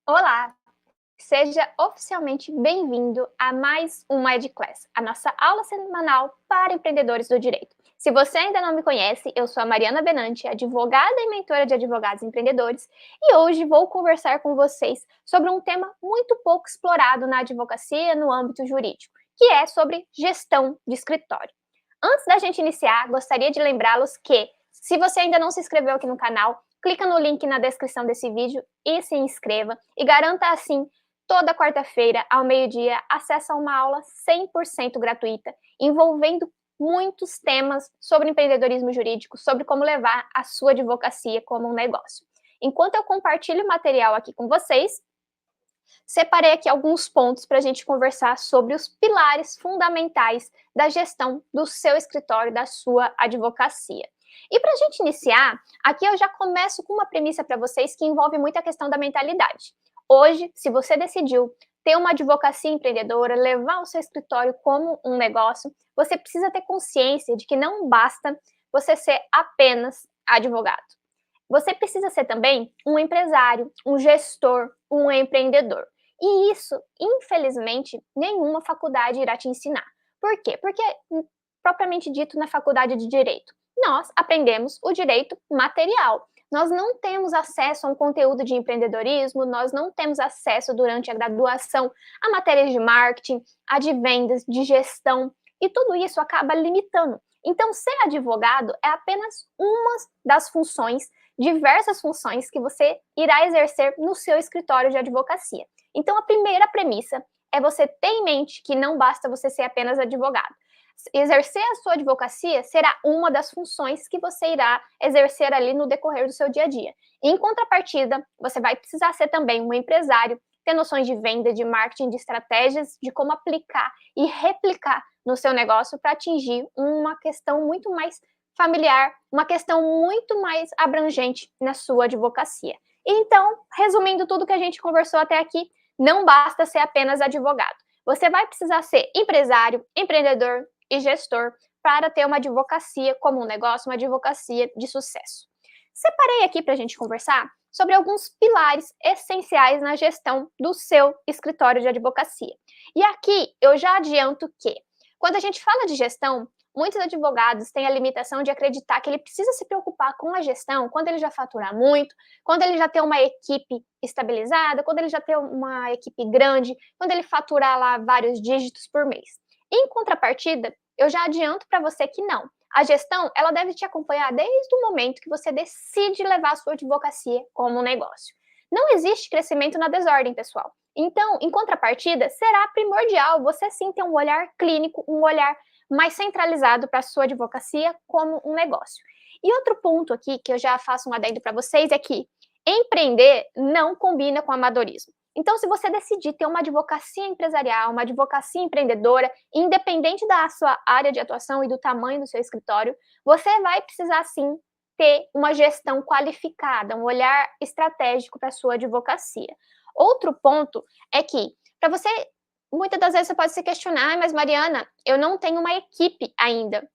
Olá, seja oficialmente bem-vindo a mais uma EdClass, a nossa aula semanal para empreendedores do direito. Se você ainda não me conhece, eu sou a Mariana Benanti, advogada e mentora de advogados empreendedores, e hoje vou conversar com vocês sobre um tema muito pouco explorado na advocacia no âmbito jurídico, que é sobre gestão de escritório. Antes da gente iniciar, gostaria de lembrá-los que, se você ainda não se inscreveu aqui no canal, clica no link na descrição desse vídeo e se inscreva e garanta assim, toda quarta-feira ao meio-dia, acesso a uma aula 100% gratuita, envolvendo muitos temas sobre empreendedorismo jurídico, sobre como levar a sua advocacia como um negócio. Enquanto eu compartilho o material aqui com vocês, separei aqui alguns pontos para a gente conversar sobre os pilares fundamentais da gestão do seu escritório, da sua advocacia. E para a gente iniciar, aqui eu já começo com uma premissa para vocês que envolve muito a questão da mentalidade. Hoje, se você decidiu ter uma advocacia empreendedora, levar o seu escritório como um negócio, você precisa ter consciência de que não basta você ser apenas advogado. Você precisa ser também um empresário, um gestor, um empreendedor. E isso, infelizmente, nenhuma faculdade irá te ensinar. Por quê? Porque, propriamente dito, na faculdade de Direito, nós aprendemos o direito material. Nós não temos acesso a um conteúdo de empreendedorismo, nós não temos acesso durante a graduação a matérias de marketing, a de vendas, de gestão, e tudo isso acaba limitando. Então, ser advogado é apenas uma das funções, diversas funções que você irá exercer no seu escritório de advocacia. Então, a primeira premissa é você ter em mente que não basta você ser apenas advogado. Exercer a sua advocacia será uma das funções que você irá exercer ali no decorrer do seu dia a dia. Em contrapartida, você vai precisar ser também um empresário, ter noções de venda, de marketing, de estratégias, de como aplicar e replicar no seu negócio para atingir uma questão muito mais familiar, uma questão muito mais abrangente na sua advocacia. Então, resumindo tudo que a gente conversou até aqui, não basta ser apenas advogado. Você vai precisar ser empresário, empreendedor e gestor para ter uma advocacia como um negócio, uma advocacia de sucesso. Separei aqui para a gente conversar sobre alguns pilares essenciais na gestão do seu escritório de advocacia. E aqui eu já adianto que, quando a gente fala de gestão, muitos advogados têm a limitação de acreditar que ele precisa se preocupar com a gestão quando ele já faturar muito, quando ele já tem uma equipe estabilizada, quando ele já tem uma equipe grande, quando ele faturar lá vários dígitos por mês. Em contrapartida, eu já adianto para você que não. A gestão, ela deve te acompanhar desde o momento que você decide levar a sua advocacia como um negócio. Não existe crescimento na desordem, pessoal. Então, em contrapartida, será primordial você sim ter um olhar clínico, um olhar mais centralizado para a sua advocacia como um negócio. E outro ponto aqui que eu já faço um adendo para vocês é que empreender não combina com amadorismo. Então, se você decidir ter uma advocacia empresarial, uma advocacia empreendedora, independente da sua área de atuação e do tamanho do seu escritório, você vai precisar sim ter uma gestão qualificada, um olhar estratégico para a sua advocacia. Outro ponto é que, para você, muitas das vezes você pode se questionar, mas Mariana, eu não tenho uma equipe ainda.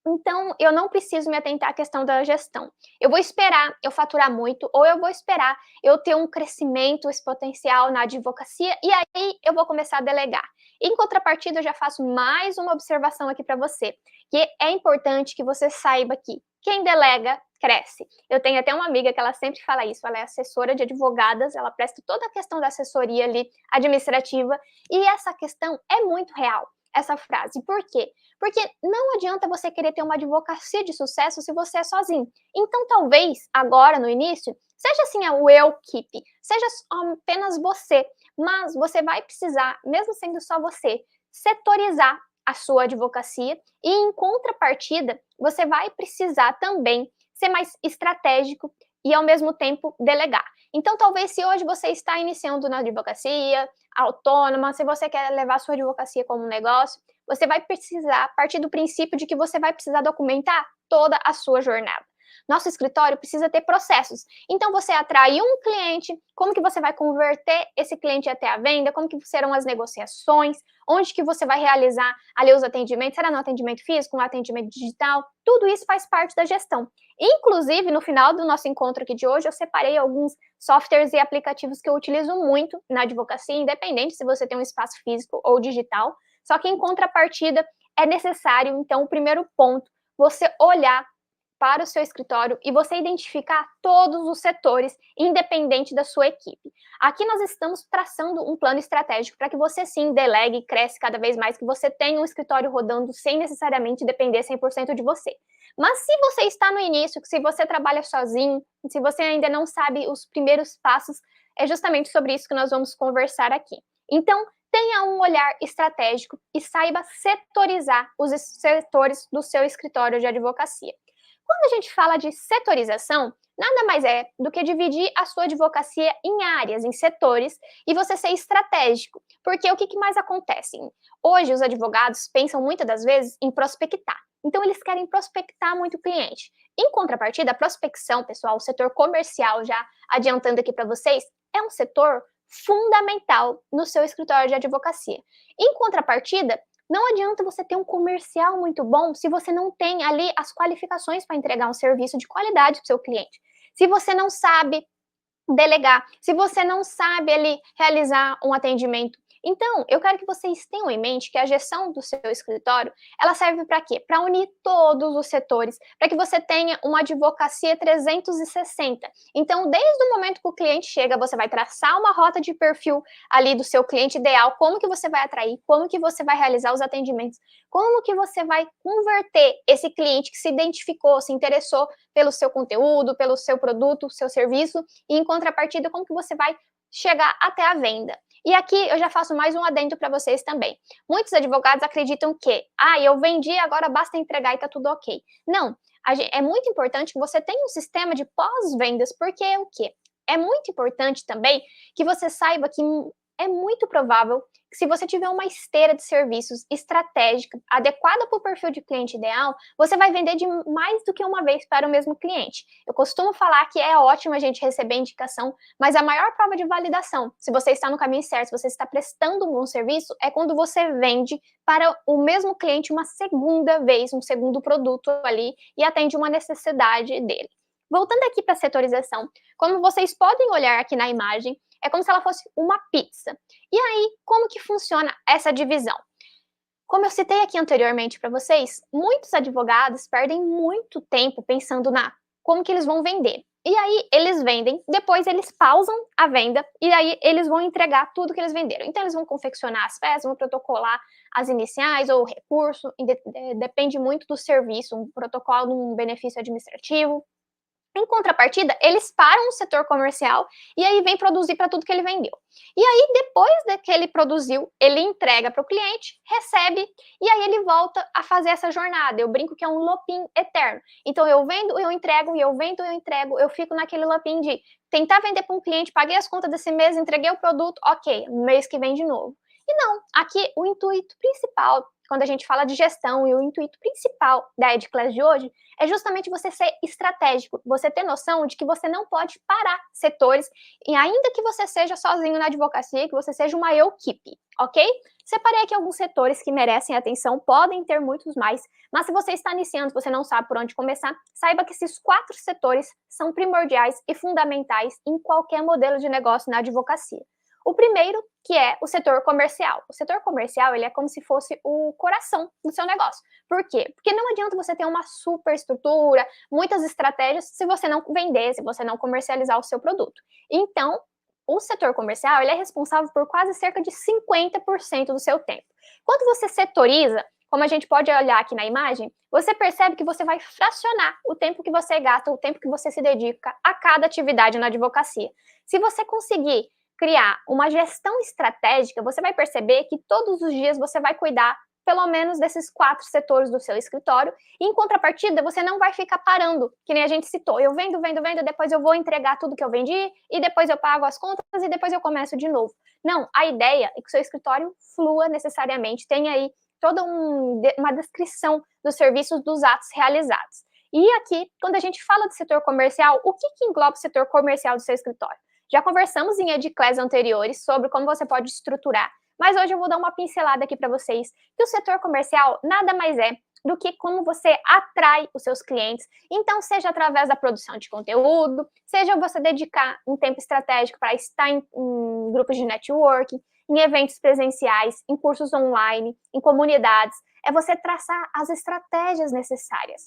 Então, eu não preciso me atentar à questão da gestão. Eu vou esperar eu faturar muito, ou eu vou esperar eu ter um crescimento exponencial na advocacia, e aí eu vou começar a delegar. Em contrapartida, eu já faço mais uma observação aqui para você, que é importante que você saiba que quem delega, cresce. Eu tenho até uma amiga que ela sempre fala isso, ela é assessora de advogadas, ela presta toda a questão da assessoria ali administrativa, e essa questão é muito real, essa frase. Por quê? Porque não adianta você querer ter uma advocacia de sucesso se você é sozinho. Então, talvez, agora, no início, seja assim o eu keep, seja apenas você, mas você vai precisar, mesmo sendo só você, setorizar a sua advocacia e, em contrapartida, você vai precisar também ser mais estratégico e, ao mesmo tempo, delegar. Então, talvez, se hoje você está iniciando na advocacia, autônoma, se você quer levar a sua advocacia como um negócio, você vai precisar partir do princípio de que você vai precisar documentar toda a sua jornada. Nosso escritório precisa ter processos. Então, você atrai um cliente, como que você vai converter esse cliente até a venda, como que serão as negociações, onde que você vai realizar ali os atendimentos, será no atendimento físico, no atendimento digital, tudo isso faz parte da gestão. Inclusive, no final do nosso encontro aqui de hoje, eu separei alguns softwares e aplicativos que eu utilizo muito na advocacia, independente se você tem um espaço físico ou digital. Só que em contrapartida, é necessário, então, o primeiro ponto, você olhar para o seu escritório e você identificar todos os setores, independente da sua equipe. Aqui nós estamos traçando um plano estratégico para que você sim delegue e cresça cada vez mais, que você tenha um escritório rodando sem necessariamente depender 100% de você. Mas se você está no início, se você trabalha sozinho, se você ainda não sabe os primeiros passos, é justamente sobre isso que nós vamos conversar aqui. Então, tenha um olhar estratégico e saiba setorizar os setores do seu escritório de advocacia. Quando a gente fala de setorização, nada mais é do que dividir a sua advocacia em áreas, em setores, e você ser estratégico. Porque o que mais acontece? Hoje, os advogados pensam muitas das vezes em prospectar. Então, eles querem prospectar muito o cliente. Em contrapartida, a prospecção, pessoal, o setor comercial, já adiantando aqui para vocês, é um setor fundamental no seu escritório de advocacia. Em contrapartida, não adianta você ter um comercial muito bom se você não tem ali as qualificações para entregar um serviço de qualidade para o seu cliente. Se você não sabe delegar, se você não sabe ali realizar um atendimento. Então, eu quero que vocês tenham em mente que a gestão do seu escritório, ela serve para quê? Para unir todos os setores, para que você tenha uma advocacia 360. Então, desde o momento que o cliente chega, você vai traçar uma rota de perfil ali do seu cliente ideal, como que você vai atrair, como que você vai realizar os atendimentos, como que você vai converter esse cliente que se identificou, se interessou pelo seu conteúdo, pelo seu produto, seu serviço, e em contrapartida, como que você vai chegar até a venda. E aqui eu já faço mais um adendo para vocês também. Muitos advogados acreditam que, eu vendi, agora basta entregar e tá tudo ok. Não, é muito importante que você tenha um sistema de pós-vendas, porque o quê? É muito importante também que você saiba que é muito provável que, se você tiver uma esteira de serviços estratégica, adequada para o perfil de cliente ideal, você vai vender de mais do que uma vez para o mesmo cliente. Eu costumo falar que é ótimo a gente receber indicação, mas a maior prova de validação, se você está no caminho certo, se você está prestando um bom serviço, é quando você vende para o mesmo cliente uma segunda vez, um segundo produto ali e atende uma necessidade dele. Voltando aqui para a setorização, como vocês podem olhar aqui na imagem, é como se ela fosse uma pizza. E aí, como que funciona essa divisão? Como eu citei aqui anteriormente para vocês, muitos advogados perdem muito tempo pensando como que eles vão vender. E aí eles vendem, depois eles pausam a venda e aí eles vão entregar tudo que eles venderam. Então eles vão confeccionar as peças, vão protocolar as iniciais ou o recurso, depende muito do serviço, um protocolo, um benefício administrativo. Em contrapartida, eles param o setor comercial e aí vem produzir para tudo que ele vendeu. E aí, depois de que ele produziu, ele entrega para o cliente, recebe, e aí ele volta a fazer essa jornada. Eu brinco que é um looping eterno. Então, eu vendo, eu entrego, e eu vendo, eu entrego, eu fico naquele looping de tentar vender para um cliente, paguei as contas desse mês, entreguei o produto, ok, mês que vem de novo. E não, aqui o intuito principal, quando a gente fala de gestão, e o intuito principal da EdClass de hoje, é justamente você ser estratégico, você ter noção de que você não pode parar setores, e ainda que você seja sozinho na advocacia, que você seja uma equipe, ok? Separei aqui alguns setores que merecem atenção, podem ter muitos mais, mas se você está iniciando, se você não sabe por onde começar, saiba que esses 4 setores são primordiais e fundamentais em qualquer modelo de negócio na advocacia. O primeiro, que é o setor comercial. O setor comercial, ele é como se fosse o coração do seu negócio. Por quê? Porque não adianta você ter uma super estrutura, muitas estratégias, se você não vender, se você não comercializar o seu produto. Então, o setor comercial, ele é responsável por quase cerca de 50% do seu tempo. Quando você setoriza, como a gente pode olhar aqui na imagem, você percebe que você vai fracionar o tempo que você gasta, o tempo que você se dedica a cada atividade na advocacia. Se você conseguir criar uma gestão estratégica, você vai perceber que todos os dias você vai cuidar pelo menos desses 4 setores do seu escritório, e em contrapartida, você não vai ficar parando, que nem a gente citou, eu vendo, depois eu vou entregar tudo que eu vendi, e depois eu pago as contas, e depois eu começo de novo. Não, a ideia é que o seu escritório flua necessariamente, tenha aí toda uma descrição dos serviços, dos atos realizados. E aqui, quando a gente fala de setor comercial, o que engloba o setor comercial do seu escritório? Já conversamos em EdClass anteriores sobre como você pode estruturar, mas hoje eu vou dar uma pincelada aqui para vocês, que o setor comercial nada mais é do que como você atrai os seus clientes. Então, seja através da produção de conteúdo, seja você dedicar um tempo estratégico para estar em grupos de networking, em eventos presenciais, em cursos online, em comunidades, é você traçar as estratégias necessárias.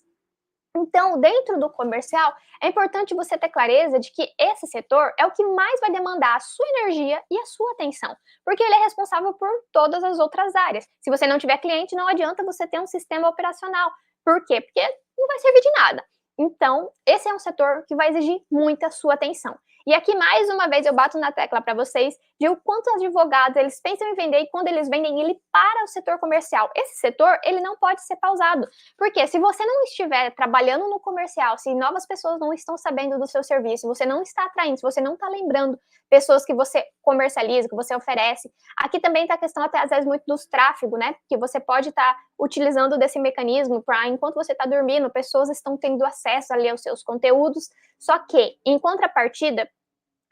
Então, dentro do comercial, é importante você ter clareza de que esse setor é o que mais vai demandar a sua energia e a sua atenção, porque ele é responsável por todas as outras áreas. Se você não tiver cliente, não adianta você ter um sistema operacional. Por quê? Porque não vai servir de nada. Então, esse é um setor que vai exigir muita sua atenção. E aqui, mais uma vez, eu bato na tecla para vocês de o quanto advogados eles pensam em vender e quando eles vendem, ele para o setor comercial. Esse setor, ele não pode ser pausado. Porque se você não estiver trabalhando no comercial, se novas pessoas não estão sabendo do seu serviço, você não está atraindo, se você não está lembrando pessoas que você comercializa, que você oferece. Aqui também está a questão até às vezes muito dos tráfego, né? Que você pode estar utilizando desse mecanismo para, enquanto você está dormindo, pessoas estão tendo acesso ali aos seus conteúdos. Só que, em contrapartida,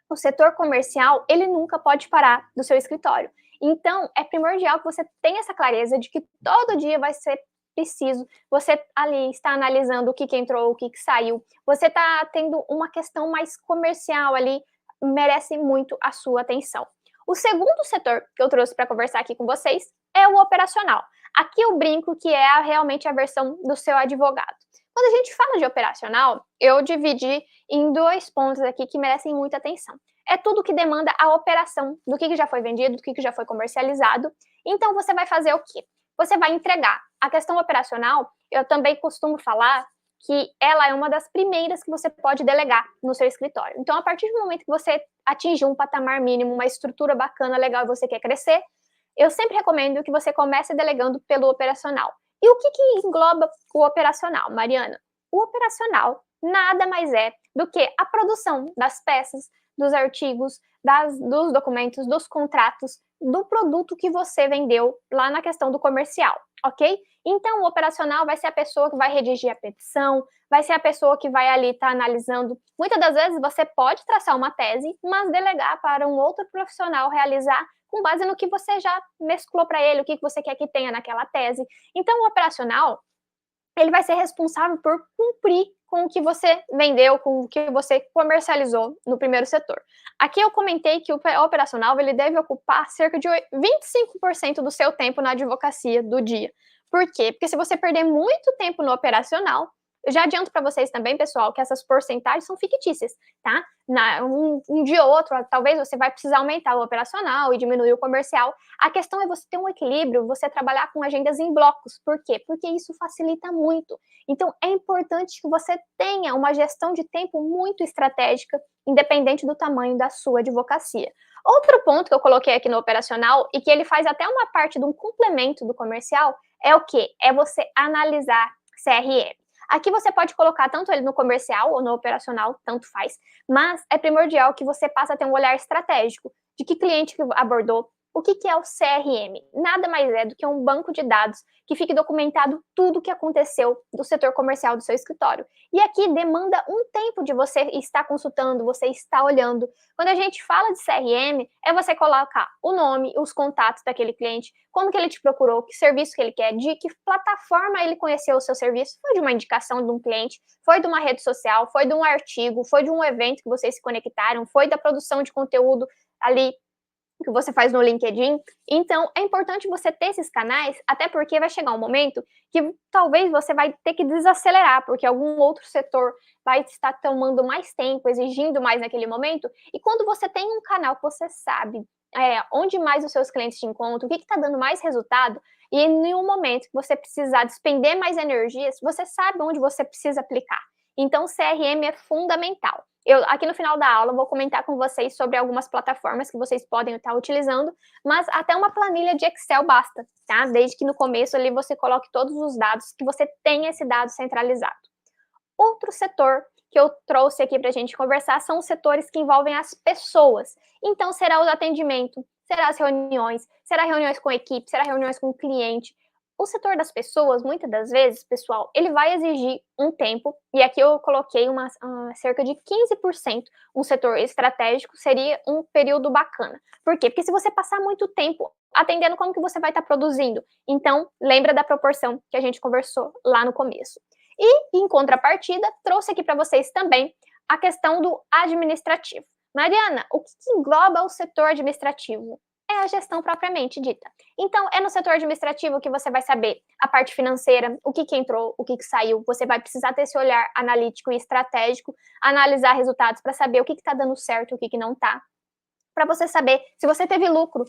o setor comercial, ele nunca pode parar do seu escritório. Então, é primordial que você tenha essa clareza de que todo dia vai ser preciso você ali está analisando o que entrou, o que saiu. Você está tendo uma questão mais comercial ali, merece muito a sua atenção. O segundo setor que eu trouxe para conversar aqui com vocês é o operacional. Aqui eu brinco que é realmente a versão do seu advogado. Quando a gente fala de operacional, eu dividi em dois pontos aqui que merecem muita atenção. É tudo que demanda a operação do que já foi vendido, do que já foi comercializado. Então, você vai fazer o quê? Você vai entregar. A questão operacional, eu também costumo falar que ela é uma das primeiras que você pode delegar no seu escritório. Então, a partir do momento que você atingir um patamar mínimo, uma estrutura bacana, legal e você quer crescer, eu sempre recomendo que você comece delegando pelo operacional. E o que engloba o operacional, Mariana? O operacional nada mais é do que a produção das peças, dos artigos, dos documentos, dos contratos, do produto que você vendeu lá na questão do comercial, ok? Então, o operacional vai ser a pessoa que vai redigir a petição, vai ser a pessoa que vai ali estar analisando. Muitas das vezes você pode traçar uma tese, mas delegar para um outro profissional realizar com base no que você já mesclou para ele, o que você quer que tenha naquela tese. Então, o operacional, ele vai ser responsável por cumprir com o que você vendeu, com o que você comercializou no primeiro setor. Aqui eu comentei que o operacional ele deve ocupar cerca de 25% do seu tempo na advocacia do dia. Por quê? Porque se você perder muito tempo no operacional, eu já adianto para vocês também, pessoal, que essas porcentagens são fictícias, tá? Um dia ou outro, talvez você vai precisar aumentar o operacional e diminuir o comercial. A questão é você ter um equilíbrio, você trabalhar com agendas em blocos. Por quê? Porque isso facilita muito. Então, é importante que você tenha uma gestão de tempo muito estratégica, independente do tamanho da sua advocacia. Outro ponto que eu coloquei aqui no operacional, e que ele faz até uma parte de um complemento do comercial, é o quê? É você analisar CRM. Aqui você pode colocar tanto ele no comercial ou no operacional, tanto faz, mas é primordial que você passe a ter um olhar estratégico de que cliente que abordou, o que é o CRM? Nada mais é do que um banco de dados que fique documentado tudo o que aconteceu do setor comercial do seu escritório. E aqui demanda um tempo de você estar consultando, você estar olhando. Quando a gente fala de CRM, é você colocar o nome, os contatos daquele cliente, como que ele te procurou, que serviço que ele quer, de que plataforma ele conheceu o seu serviço, foi de uma indicação de um cliente, foi de uma rede social, foi de um artigo, foi de um evento que vocês se conectaram, foi da produção de conteúdo ali que você faz no LinkedIn. Então, é importante você ter esses canais, até porque vai chegar um momento que talvez você vai ter que desacelerar, porque algum outro setor vai estar tomando mais tempo, exigindo mais naquele momento. E quando você tem um canal que você sabe onde mais os seus clientes te encontram, o que está dando mais resultado, e em um momento que você precisar despender mais energias, você sabe onde você precisa aplicar. Então, o CRM é fundamental. Eu, aqui no final da aula, vou comentar com vocês sobre algumas plataformas que vocês podem estar utilizando, mas até uma planilha de Excel basta, tá? Desde que no começo ali você coloque todos os dados, que você tenha esse dado centralizado. Outro setor que eu trouxe aqui para a gente conversar são os setores que envolvem as pessoas. Então, será o atendimento, será as reuniões, será reuniões com equipe, será reuniões com o cliente. O setor das pessoas, muitas das vezes, pessoal, ele vai exigir um tempo, e aqui eu coloquei cerca de 15%. Um setor estratégico seria um período bacana. Por quê? Porque se você passar muito tempo atendendo, como que você vai estar produzindo? Então, lembra da proporção que a gente conversou lá no começo. E, em contrapartida, trouxe aqui para vocês também a questão do administrativo. Mariana, o que engloba o setor administrativo? É a gestão propriamente dita. Então, é no setor administrativo que você vai saber a parte financeira, o que entrou, o que saiu. Você vai precisar ter esse olhar analítico e estratégico, analisar resultados para saber o que está dando certo e o que não está. Para você saber se você teve lucro.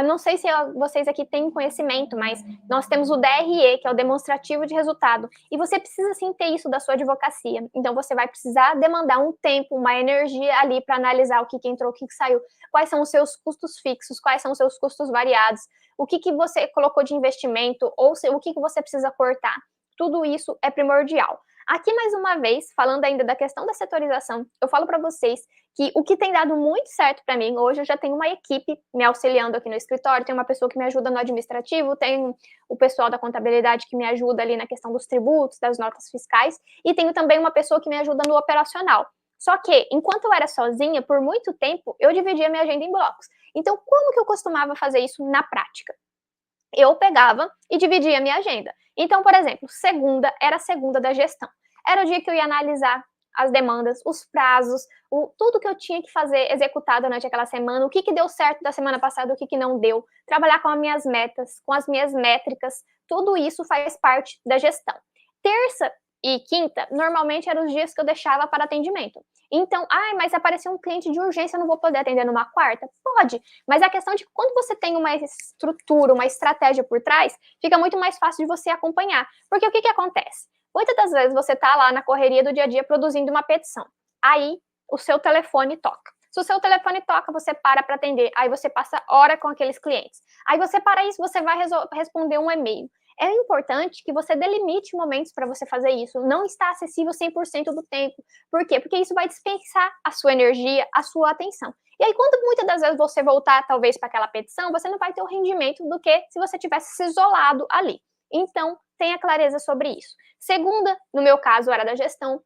Não sei se vocês aqui têm conhecimento, mas nós temos o DRE, que é o demonstrativo de resultado, e você precisa sim ter isso da sua advocacia. Então você vai precisar demandar um tempo, uma energia ali para analisar o que entrou, o que saiu, quais são os seus custos fixos, quais são os seus custos variados, o que você colocou de investimento, ou o que você precisa cortar. Tudo isso é primordial. Aqui, mais uma vez, falando ainda da questão da setorização, eu falo para vocês que o que tem dado muito certo para mim, hoje eu já tenho uma equipe me auxiliando aqui no escritório, tem uma pessoa que me ajuda no administrativo, tem o pessoal da contabilidade que me ajuda ali na questão dos tributos, das notas fiscais, e tenho também uma pessoa que me ajuda no operacional. Só que, enquanto eu era sozinha, por muito tempo, eu dividia minha agenda em blocos. Então, como que eu costumava fazer isso na prática? Eu pegava e dividia a minha agenda. Então, por exemplo, segunda era a segunda da gestão. Era o dia que eu ia analisar as demandas, os prazos, tudo que eu tinha que fazer, executar durante aquela semana, o que deu certo da semana passada, o que não deu, trabalhar com as minhas metas, com as minhas métricas, tudo isso faz parte da gestão. Terça e quinta, normalmente eram os dias que eu deixava para atendimento. Então, mas apareceu um cliente de urgência, eu não vou poder atender numa quarta? Pode, mas a questão de que quando você tem uma estrutura, uma estratégia por trás, fica muito mais fácil de você acompanhar. Porque o que acontece? Muitas das vezes você está lá na correria do dia a dia produzindo uma petição. Aí o seu telefone toca. Se o seu telefone toca, você para atender. Aí você passa hora com aqueles clientes. Aí você para isso, você vai responder um e-mail. É importante que você delimite momentos para você fazer isso. Não está acessível 100% do tempo. Por quê? Porque isso vai dispensar a sua energia, a sua atenção. E aí, quando muitas das vezes você voltar, talvez, para aquela petição, você não vai ter o rendimento do que se você tivesse se isolado ali. Então, tenha clareza sobre isso. Segunda, no meu caso, era da gestão.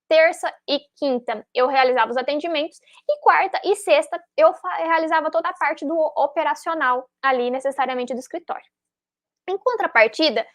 Terça e quinta, eu realizava os atendimentos. E quarta e sexta, eu realizava toda a parte do operacional ali, necessariamente, do escritório. Em contrapartida,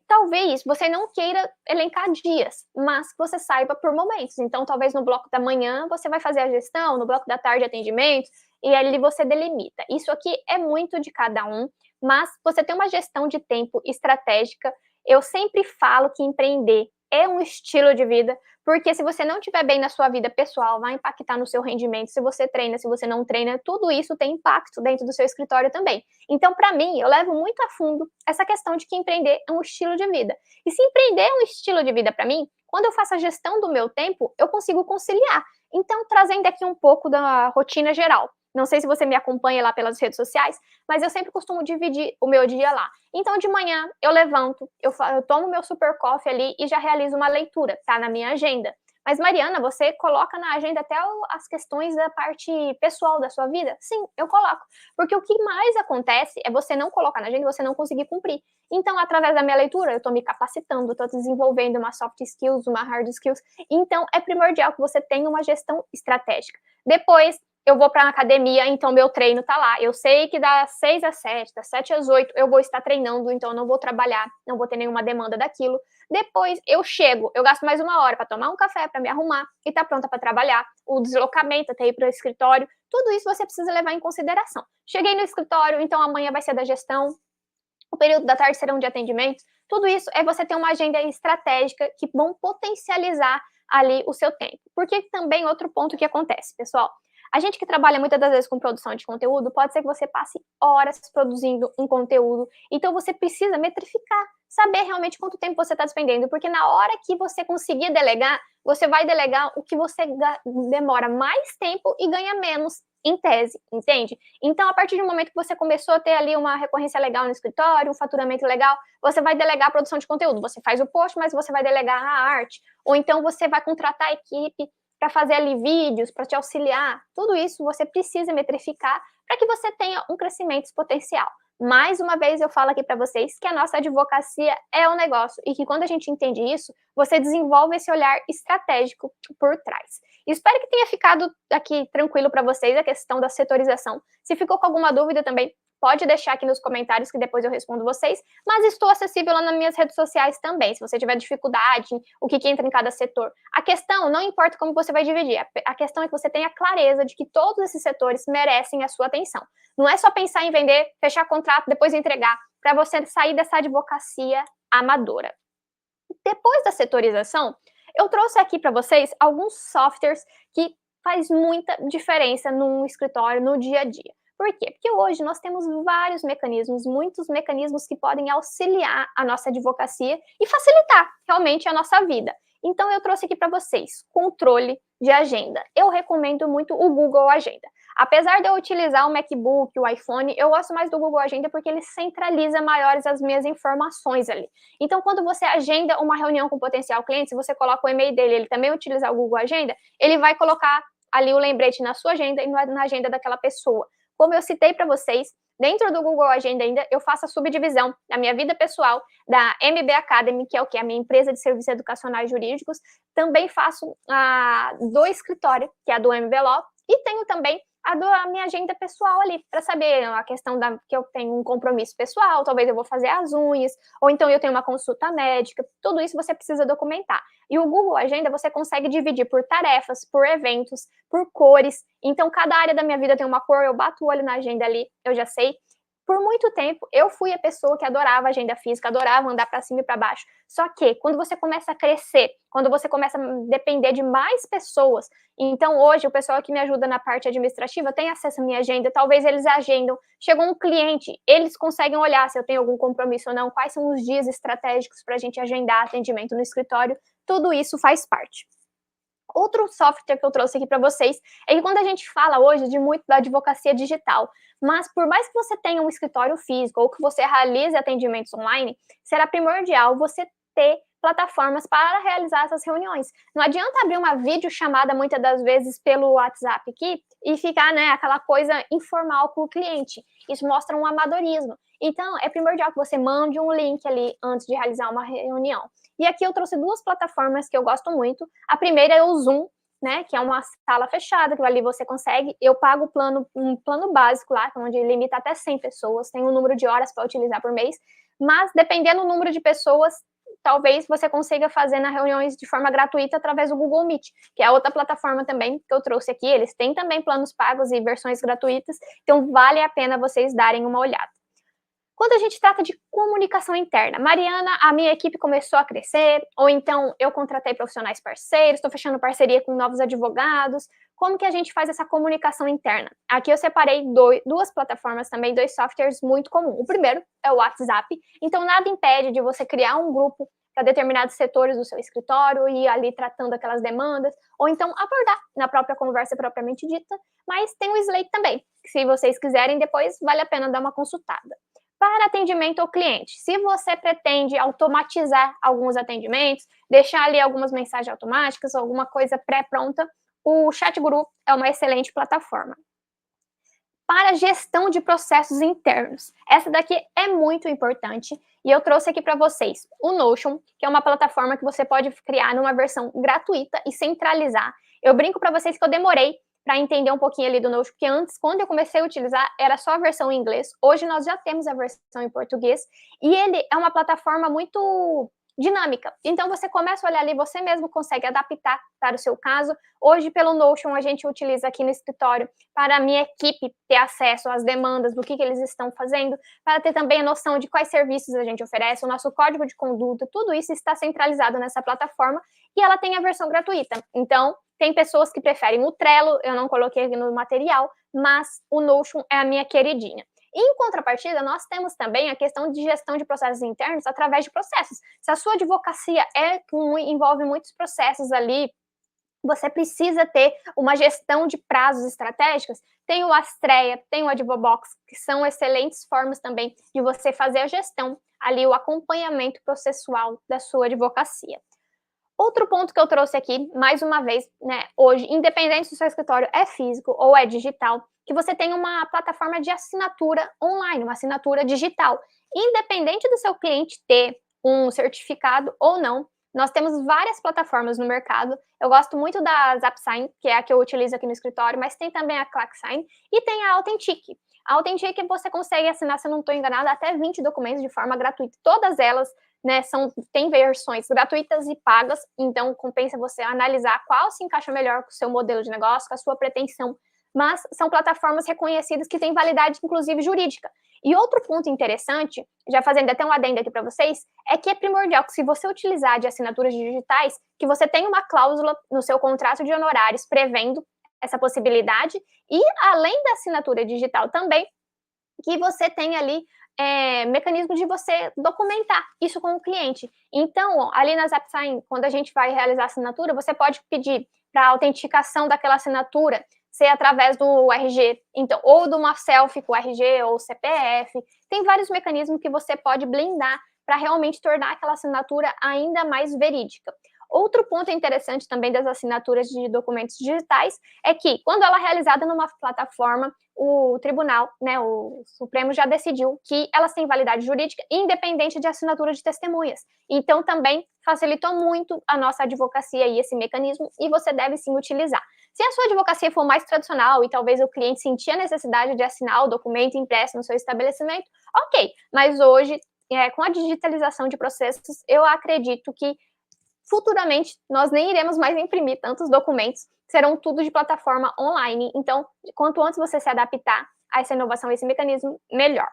talvez você não queira elencar dias, mas que você saiba por momentos. Então, talvez no bloco da manhã você vai fazer a gestão, no bloco da tarde atendimento, e ali você delimita. Isso aqui é muito de cada um, mas você tem uma gestão de tempo estratégica. Eu sempre falo que empreender é um estilo de vida, porque se você não estiver bem na sua vida pessoal, vai impactar no seu rendimento. Se você treina, se você não treina, tudo isso tem impacto dentro do seu escritório também. Então, para mim, eu levo muito a fundo essa questão de que empreender é um estilo de vida. E se empreender é um estilo de vida para mim, quando eu faço a gestão do meu tempo, eu consigo conciliar. Então, trazendo aqui um pouco da rotina geral. Não sei se você me acompanha lá pelas redes sociais, mas eu sempre costumo dividir o meu dia lá. Então, de manhã, eu levanto, eu tomo meu super coffee ali e já realizo uma leitura, tá na minha agenda. Mas, Mariana, você coloca na agenda até as questões da parte pessoal da sua vida? Sim, eu coloco. Porque o que mais acontece é você não colocar na agenda e você não conseguir cumprir. Então, através da minha leitura, eu estou me capacitando, estou desenvolvendo uma soft skills, uma hard skills. Então, é primordial que você tenha uma gestão estratégica. Depois, eu vou para a academia, então meu treino tá lá. Eu sei que das 6 às 7, das 7 às 8, eu vou estar treinando, então eu não vou trabalhar, não vou ter nenhuma demanda daquilo. Depois eu chego, eu gasto mais uma hora para tomar um café, para me arrumar e tá pronta para trabalhar. O deslocamento até ir para o escritório, tudo isso você precisa levar em consideração. Cheguei no escritório, então amanhã vai ser da gestão, o período da tarde será um de atendimento. Tudo isso é você ter uma agenda estratégica que vão potencializar ali o seu tempo. Porque também outro ponto que acontece, pessoal, a gente que trabalha muitas das vezes com produção de conteúdo, pode ser que você passe horas produzindo um conteúdo, então você precisa metrificar, saber realmente quanto tempo você está despendendo, porque na hora que você conseguir delegar, você vai delegar o que você demora mais tempo e ganha menos, em tese, entende? Então, a partir do momento que você começou a ter ali uma recorrência legal no escritório, um faturamento legal, você vai delegar a produção de conteúdo. Você faz o post, mas você vai delegar a arte, ou então você vai contratar a equipe para fazer ali vídeos, para te auxiliar. Tudo isso você precisa metrificar para que você tenha um crescimento potencial. Mais uma vez eu falo aqui para vocês que a nossa advocacia é um negócio e que quando a gente entende isso, você desenvolve esse olhar estratégico por trás. Espero que tenha ficado aqui tranquilo para vocês a questão da setorização. Se ficou com alguma dúvida também, pode deixar aqui nos comentários que depois eu respondo vocês, mas estou acessível lá nas minhas redes sociais também, se você tiver dificuldade, o que entra em cada setor. A questão, não importa como você vai dividir, a questão é que você tenha clareza de que todos esses setores merecem a sua atenção. Não é só pensar em vender, fechar contrato, depois entregar, para você sair dessa advocacia amadora. Depois da setorização, eu trouxe aqui para vocês alguns softwares que faz muita diferença num escritório, no dia a dia. Por quê? Porque hoje nós temos vários mecanismos, muitos mecanismos que podem auxiliar a nossa advocacia e facilitar realmente a nossa vida. Então eu trouxe aqui para vocês controle de agenda. Eu recomendo muito o Google Agenda. Apesar de eu utilizar o MacBook, o iPhone, eu gosto mais do Google Agenda porque ele centraliza maiores as minhas informações ali. Então, quando você agenda uma reunião com potencial cliente, se você coloca o e-mail dele, ele também utilizar o Google Agenda, ele vai colocar ali o lembrete na sua agenda e na agenda daquela pessoa. Como eu citei para vocês, dentro do Google Agenda ainda, eu faço a subdivisão da minha vida pessoal, da MB Academy, que é o que? A minha empresa de serviços educacionais jurídicos. Também faço a do escritório, que é a do MB Law, e tenho também a minha agenda pessoal ali, para saber a questão que eu tenho um compromisso pessoal, talvez eu vou fazer as unhas, ou então eu tenho uma consulta médica, tudo isso você precisa documentar. E o Google Agenda você consegue dividir por tarefas, por eventos, por cores, então cada área da minha vida tem uma cor, eu bato o olho na agenda ali, eu já sei. Por muito tempo, eu fui a pessoa que adorava agenda física, adorava andar para cima e para baixo. Só que, quando você começa a crescer, quando você começa a depender de mais pessoas, então hoje o pessoal que me ajuda na parte administrativa tem acesso à minha agenda, talvez eles agendam, chegou um cliente, eles conseguem olhar se eu tenho algum compromisso ou não, quais são os dias estratégicos para a gente agendar atendimento no escritório, tudo isso faz parte. Outro software que eu trouxe aqui para vocês é que quando a gente fala hoje de muito da advocacia digital, mas por mais que você tenha um escritório físico ou que você realize atendimentos online, será primordial você ter plataformas para realizar essas reuniões. Não adianta abrir uma videochamada muitas das vezes pelo WhatsApp aqui e ficar, né, aquela coisa informal com o cliente. Isso mostra um amadorismo. Então, é primordial que você mande um link ali antes de realizar uma reunião. E aqui eu trouxe duas plataformas que eu gosto muito. A primeira é o Zoom, né, que é uma sala fechada, que ali você consegue, eu pago um plano básico lá, onde limita até 100 pessoas, tem um número de horas para utilizar por mês, mas dependendo do número de pessoas, talvez você consiga fazer nas reuniões de forma gratuita através do Google Meet, que é outra plataforma também que eu trouxe aqui, eles têm também planos pagos e versões gratuitas, então vale a pena vocês darem uma olhada. Quando a gente trata de comunicação interna, Mariana, a minha equipe começou a crescer, ou então eu contratei profissionais parceiros, estou fechando parceria com novos advogados, como que a gente faz essa comunicação interna? Aqui eu separei duas plataformas também, dois softwares muito comuns. O primeiro é o WhatsApp, então nada impede de você criar um grupo para determinados setores do seu escritório e ir ali tratando aquelas demandas, ou então abordar na própria conversa propriamente dita, mas tem o Slack também, que se vocês quiserem depois vale a pena dar uma consultada. Para atendimento ao cliente, se você pretende automatizar alguns atendimentos, deixar ali algumas mensagens automáticas, alguma coisa pré-pronta, o ChatGuru é uma excelente plataforma. Para gestão de processos internos, essa daqui é muito importante e eu trouxe aqui para vocês o Notion, que é uma plataforma que você pode criar numa versão gratuita e centralizar. Eu brinco para vocês que eu demorei para entender um pouquinho ali do Notion, porque antes, quando eu comecei a utilizar, era só a versão em inglês. Hoje nós já temos a versão em português e ele é uma plataforma muito dinâmica. Então você começa a olhar ali, você mesmo consegue adaptar para o seu caso. Hoje, pelo Notion, a gente utiliza aqui no escritório para a minha equipe ter acesso às demandas do que eles estão fazendo, para ter também a noção de quais serviços a gente oferece, o nosso código de conduta, tudo isso está centralizado nessa plataforma e ela tem a versão gratuita. Então, tem pessoas que preferem o Trello, eu não coloquei aqui no material, mas o Notion é a minha queridinha. Em contrapartida, nós temos também a questão de gestão de processos internos através de processos. Se a sua advocacia envolve muitos processos ali, você precisa ter uma gestão de prazos estratégicos, tem o Astreia, tem o Advobox, que são excelentes formas também de você fazer a gestão, ali o acompanhamento processual da sua advocacia. Outro ponto que eu trouxe aqui, mais uma vez, né, hoje, independente se o seu escritório é físico ou é digital, que você tem uma plataforma de assinatura online, uma assinatura digital. Independente do seu cliente ter um certificado ou não, Nós temos várias plataformas no mercado. Eu gosto muito da Zapsign, que é a que eu utilizo aqui no escritório, mas tem também a ClackSign e tem a Authentic. A Authentic você consegue assinar, se eu não estou enganada, até 20 documentos de forma gratuita. Todas elas, né, tem versões gratuitas e pagas, então compensa você analisar qual se encaixa melhor com o seu modelo de negócio, com a sua pretensão. Mas são plataformas reconhecidas que têm validade, inclusive, jurídica. E outro ponto interessante, já fazendo até um adendo aqui para vocês, é que é primordial que, se você utilizar de assinaturas digitais, que você tenha uma cláusula no seu contrato de honorários prevendo essa possibilidade, e além da assinatura digital também, que você tenha ali mecanismo de você documentar isso com o cliente. Então, ali na Zapsign, quando a gente vai realizar a assinatura, você pode pedir para a autenticação daquela assinatura ser através do RG, então, ou de uma selfie com o RG ou CPF. Tem vários mecanismos que você pode blindar para realmente tornar aquela assinatura ainda mais verídica. Outro ponto interessante também das assinaturas de documentos digitais é que, quando ela é realizada numa plataforma, o tribunal, né, o Supremo já decidiu que elas têm validade jurídica independente de assinatura de testemunhas. Então, também facilitou muito a nossa advocacia e esse mecanismo, e você deve sim utilizar. Se a sua advocacia for mais tradicional e talvez o cliente sentir a necessidade de assinar o documento impresso no seu estabelecimento, ok. Mas hoje, com a digitalização de processos, eu acredito que futuramente nós nem iremos mais imprimir tantos documentos, serão tudo de plataforma online. Então, quanto antes você se adaptar a essa inovação, a esse mecanismo, melhor.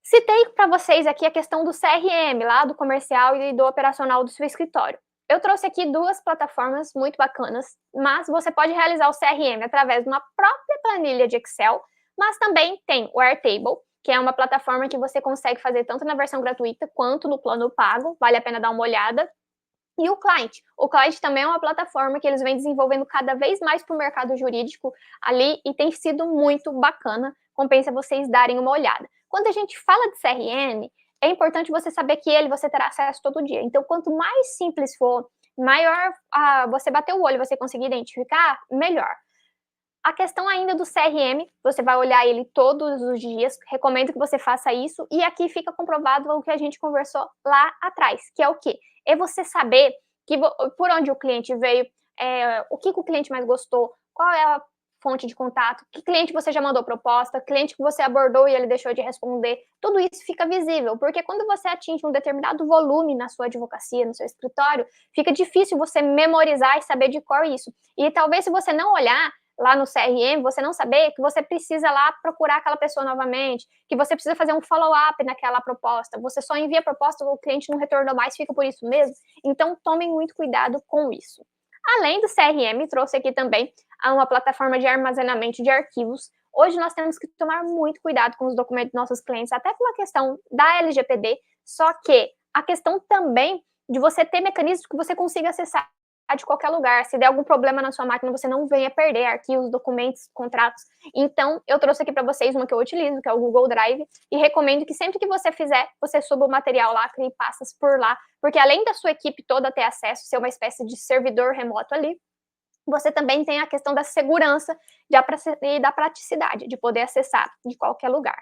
Citei para vocês aqui a questão do CRM, lá do comercial e do operacional do seu escritório. Eu trouxe aqui duas plataformas muito bacanas, mas você pode realizar o CRM através de uma própria planilha de Excel, mas também tem o Airtable, que é uma plataforma que você consegue fazer tanto na versão gratuita quanto no plano pago, vale a pena dar uma olhada. E o Client. O Client também é uma plataforma que eles vêm desenvolvendo cada vez mais para o mercado jurídico ali, e tem sido muito bacana, compensa vocês darem uma olhada. Quando a gente fala de CRM, é importante você saber que você terá acesso todo dia. Então, quanto mais simples for, maior você bater o olho e você conseguir identificar, melhor. A questão ainda do CRM, você vai olhar ele todos os dias, recomendo que você faça isso, e aqui fica comprovado o que a gente conversou lá atrás, que é o quê? É você saber por onde o cliente veio, o que o cliente mais gostou, qual é a fonte de contato, que cliente você já mandou proposta, cliente que você abordou e ele deixou de responder, tudo isso fica visível, porque quando você atinge um determinado volume na sua advocacia, no seu escritório, fica difícil você memorizar e saber de cor isso. E talvez, se você não olhar lá no CRM, você não saber que você precisa lá procurar aquela pessoa novamente, que você precisa fazer um follow-up naquela proposta, você só envia a proposta, o cliente não retornou mais, fica por isso mesmo. Então, tomem muito cuidado com isso. Além do CRM, trouxe aqui também uma plataforma de armazenamento de arquivos. Hoje nós temos que tomar muito cuidado com os documentos dos nossos clientes, até pela questão da LGPD, só que a questão também de você ter mecanismos que você consiga acessar de qualquer lugar. Se der algum problema na sua máquina, você não venha perder arquivos, documentos, contratos. Então, eu trouxe aqui para vocês uma que eu utilizo, que é o Google Drive, e recomendo que sempre que você fizer, você suba o material lá, crie pastas por lá, porque além da sua equipe toda ter acesso, ser uma espécie de servidor remoto ali, você também tem a questão da segurança e da praticidade, de poder acessar de qualquer lugar.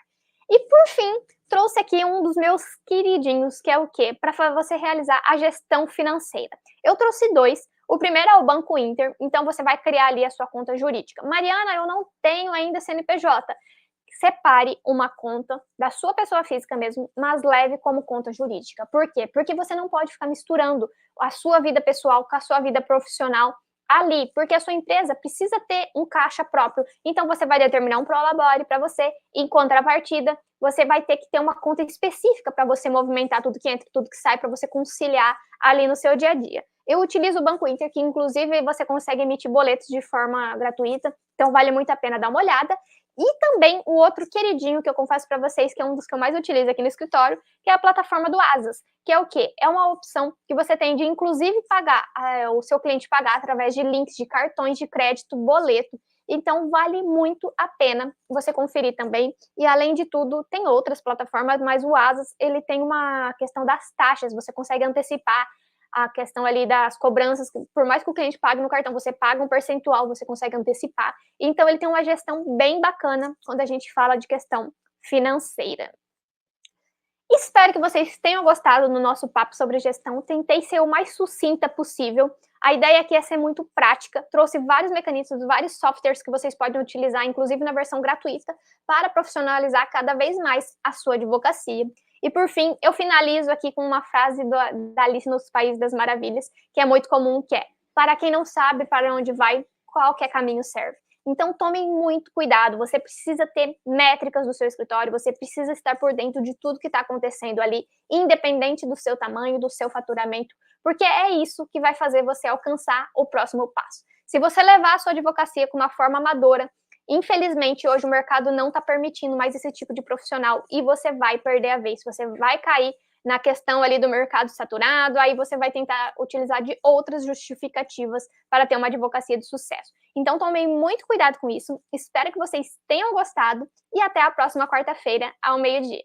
E, por fim, trouxe aqui um dos meus queridinhos, que é o quê? Para você realizar a gestão financeira. Eu trouxe dois. O primeiro é o Banco Inter, então você vai criar ali a sua conta jurídica. Mariana, eu não tenho ainda CNPJ. Separe uma conta da sua pessoa física mesmo, mas leve como conta jurídica. Por quê? Porque você não pode ficar misturando a sua vida pessoal com a sua vida profissional ali, porque a sua empresa precisa ter um caixa próprio. Então, você vai determinar um prolabore para você, em contrapartida, você vai ter que ter uma conta específica para você movimentar tudo que entra, tudo que sai, para você conciliar ali no seu dia a dia. Eu utilizo o Banco Inter, que inclusive você consegue emitir boletos de forma gratuita, então vale muito a pena dar uma olhada. E também o outro queridinho que eu confesso para vocês, que é um dos que eu mais utilizo aqui no escritório, que é a plataforma do Asas, que é o quê? É uma opção que você tem de, inclusive, pagar, o seu cliente pagar através de links de cartões de crédito, boleto. Então, vale muito a pena você conferir também. E, além de tudo, tem outras plataformas, mas o Asas, ele tem uma questão das taxas, você consegue antecipar a questão ali das cobranças, por mais que o cliente pague no cartão, você paga um percentual, você consegue antecipar. Então, ele tem uma gestão bem bacana quando a gente fala de questão financeira. Espero que vocês tenham gostado do nosso papo sobre gestão. Tentei ser o mais sucinta possível. A ideia aqui é ser muito prática. Trouxe vários mecanismos, vários softwares que vocês podem utilizar, inclusive na versão gratuita, para profissionalizar cada vez mais a sua advocacia. E por fim, eu finalizo aqui com uma frase da Alice nos Países das Maravilhas, que é muito comum, que é: para quem não sabe para onde vai, qualquer caminho serve. Então, tomem muito cuidado. Você precisa ter métricas do seu escritório, você precisa estar por dentro de tudo que está acontecendo ali, independente do seu tamanho, do seu faturamento, porque é isso que vai fazer você alcançar o próximo passo. Se você levar a sua advocacia com uma forma amadora, infelizmente, hoje o mercado não está permitindo mais esse tipo de profissional e você vai perder a vez, você vai cair na questão ali do mercado saturado, aí você vai tentar utilizar de outras justificativas para ter uma advocacia de sucesso. Então, tomem muito cuidado com isso. Espero que vocês tenham gostado e até a próxima quarta-feira, ao meio-dia.